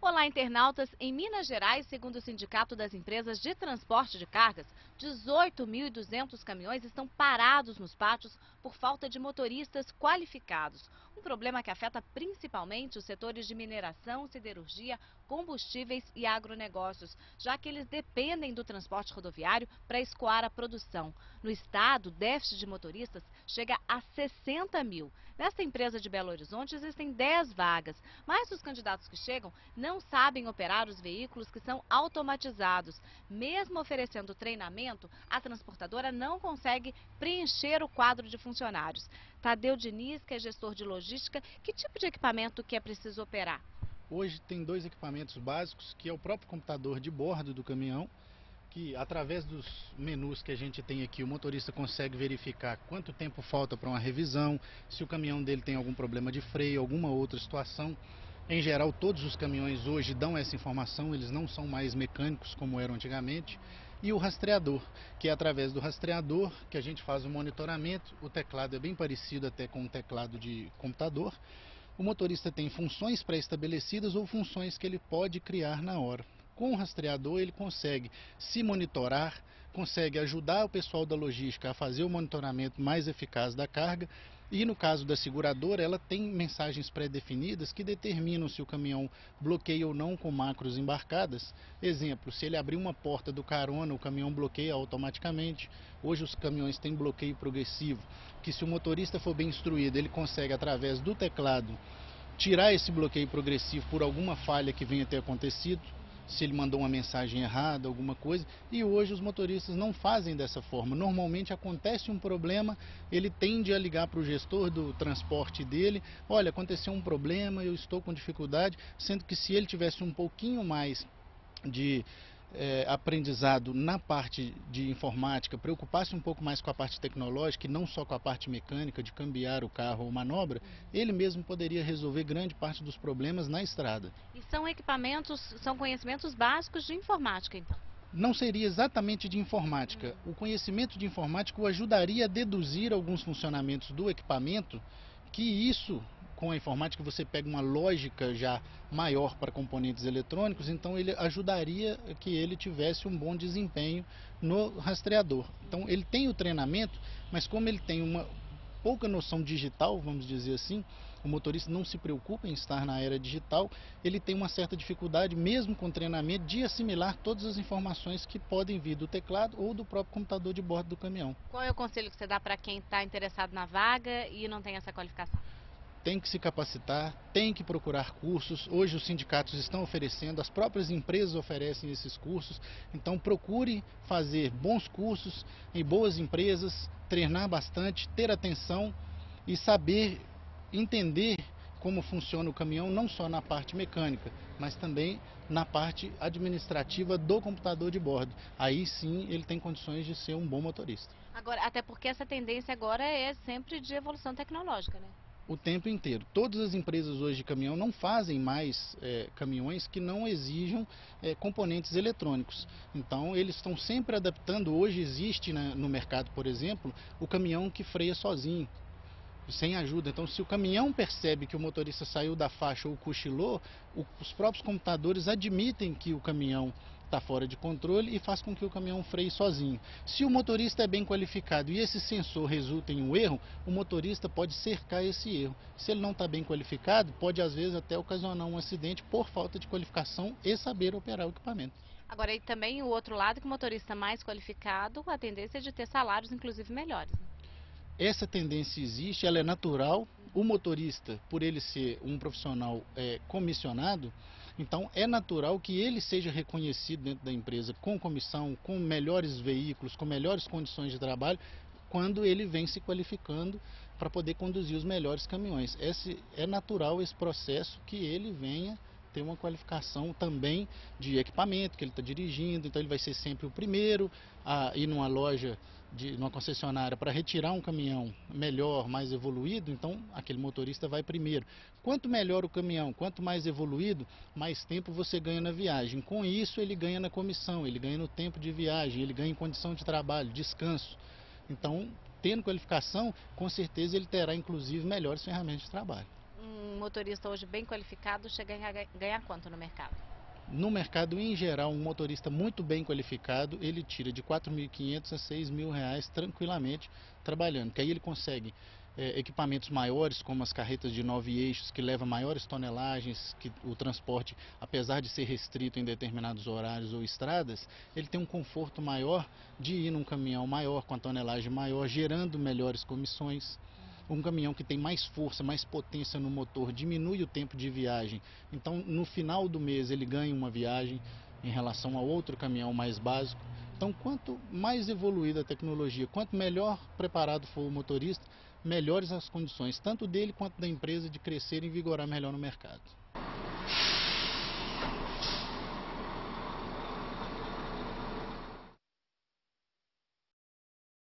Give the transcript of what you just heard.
Olá, internautas! Em Minas Gerais, segundo o Sindicato das Empresas de Transporte de Cargas, 18.200 caminhões estão parados nos pátios por falta de motoristas qualificados. Um problema que afeta principalmente os setores de mineração, siderurgia, combustíveis e agronegócios, já que eles dependem do transporte rodoviário para escoar a produção. No estado, o déficit de motoristas chega a 60 mil. Nesta empresa de Belo Horizonte existem 10 vagas, mas os candidatos que chegam não sabem operar os veículos que são automatizados. Mesmo oferecendo treinamento, a transportadora não consegue preencher o quadro de funcionários. Tadeu Diniz, que é gestor de logística, que tipo de equipamento que é preciso operar? Hoje tem dois equipamentos básicos, que é o próprio computador de bordo do caminhão, que através dos menus que a gente tem aqui, o motorista consegue verificar quanto tempo falta para uma revisão, se o caminhão dele tem algum problema de freio, alguma outra situação. Em geral, todos os caminhões hoje dão essa informação, eles não são mais mecânicos como eram antigamente. E o rastreador, que é através do rastreador que a gente faz o monitoramento. O teclado é bem parecido até com um teclado de computador. O motorista tem funções pré-estabelecidas ou funções que ele pode criar na hora. Com o rastreador ele consegue se monitorar, consegue ajudar o pessoal da logística a fazer o monitoramento mais eficaz da carga. E no caso da seguradora, ela tem mensagens pré-definidas que determinam se o caminhão bloqueia ou não com macros embarcadas. Exemplo, se ele abrir uma porta do carona, o caminhão bloqueia automaticamente. Hoje os caminhões têm bloqueio progressivo, que se o motorista for bem instruído, ele consegue através do teclado tirar esse bloqueio progressivo por alguma falha que venha ter acontecido, se ele mandou uma mensagem errada, alguma coisa. E hoje os motoristas não fazem dessa forma. Normalmente acontece um problema, ele tende a ligar para o gestor do transporte dele: olha, aconteceu um problema, eu estou com dificuldade, sendo que se ele tivesse um pouquinho mais de aprendizado na parte de informática, preocupasse um pouco mais com a parte tecnológica e não só com a parte mecânica de cambiar o carro ou manobra, ele mesmo poderia resolver grande parte dos problemas na estrada. E são equipamentos, são conhecimentos básicos de informática, então? Não seria exatamente de informática. O conhecimento de informática o ajudaria a deduzir alguns funcionamentos do equipamento, que isso, com a informática, você pega uma lógica já maior para componentes eletrônicos, então ele ajudaria que ele tivesse um bom desempenho no rastreador. Então ele tem o treinamento, mas como ele tem uma pouca noção digital, vamos dizer assim, o motorista não se preocupa em estar na era digital, ele tem uma certa dificuldade, mesmo com treinamento, de assimilar todas as informações que podem vir do teclado ou do próprio computador de bordo do caminhão. Qual é o conselho que você dá para quem está interessado na vaga e não tem essa qualificação? Tem que se capacitar, tem que procurar cursos. Hoje os sindicatos estão oferecendo, as próprias empresas oferecem esses cursos. Então procure fazer bons cursos em boas empresas, treinar bastante, ter atenção e saber entender como funciona o caminhão, não só na parte mecânica, mas também na parte administrativa do computador de bordo. Aí sim ele tem condições de ser um bom motorista. Agora, até porque essa tendência agora é sempre de evolução tecnológica, né? O tempo inteiro. Todas as empresas hoje de caminhão não fazem mais caminhões que não exijam componentes eletrônicos. Então eles estão sempre adaptando. Hoje existe no mercado, por exemplo, o caminhão que freia sozinho, sem ajuda. Então se o caminhão percebe que o motorista saiu da faixa ou cochilou, os próprios computadores admitem que o caminhão está fora de controle e faz com que o caminhão freie sozinho. Se o motorista é bem qualificado e esse sensor resulta em um erro, o motorista pode cercar esse erro. Se ele não está bem qualificado, pode às vezes até ocasionar um acidente por falta de qualificação e saber operar o equipamento. Agora, e também o outro lado, que o motorista mais qualificado, a tendência é de ter salários, inclusive, melhores, né? Essa tendência existe, ela é natural. O motorista, por ele ser um profissional comissionado, então é natural que ele seja reconhecido dentro da empresa com comissão, com melhores veículos, com melhores condições de trabalho, quando ele vem se qualificando para poder conduzir os melhores caminhões. É natural esse processo que ele venha ter uma qualificação também de equipamento que ele está dirigindo. Então ele vai ser sempre o primeiro a ir numa loja, numa concessionária, para retirar um caminhão melhor, mais evoluído. Então aquele motorista vai primeiro. Quanto melhor o caminhão, quanto mais evoluído, mais tempo você ganha na viagem. Com isso ele ganha na comissão, ele ganha no tempo de viagem, ele ganha em condição de trabalho, descanso. Então, tendo qualificação, com certeza ele terá inclusive melhores ferramentas de trabalho. um motorista hoje bem qualificado chega a ganhar quanto no mercado? No mercado em geral, um motorista muito bem qualificado, ele tira de R$ 4.500 a R$ 6.000 tranquilamente trabalhando, que aí ele consegue equipamentos maiores, como as carretas de 9 eixos, que levam maiores tonelagens, que o transporte, apesar de ser restrito em determinados horários ou estradas, ele tem um conforto maior de ir num caminhão maior, com a tonelagem maior, gerando melhores comissões. Um caminhão que tem mais força, mais potência no motor, diminui o tempo de viagem. Então, no final do mês, ele ganha uma viagem em relação a outro caminhão mais básico. Então, quanto mais evoluída a tecnologia, quanto melhor preparado for o motorista, melhores as condições, tanto dele quanto da empresa, de crescer e vigorar melhor no mercado.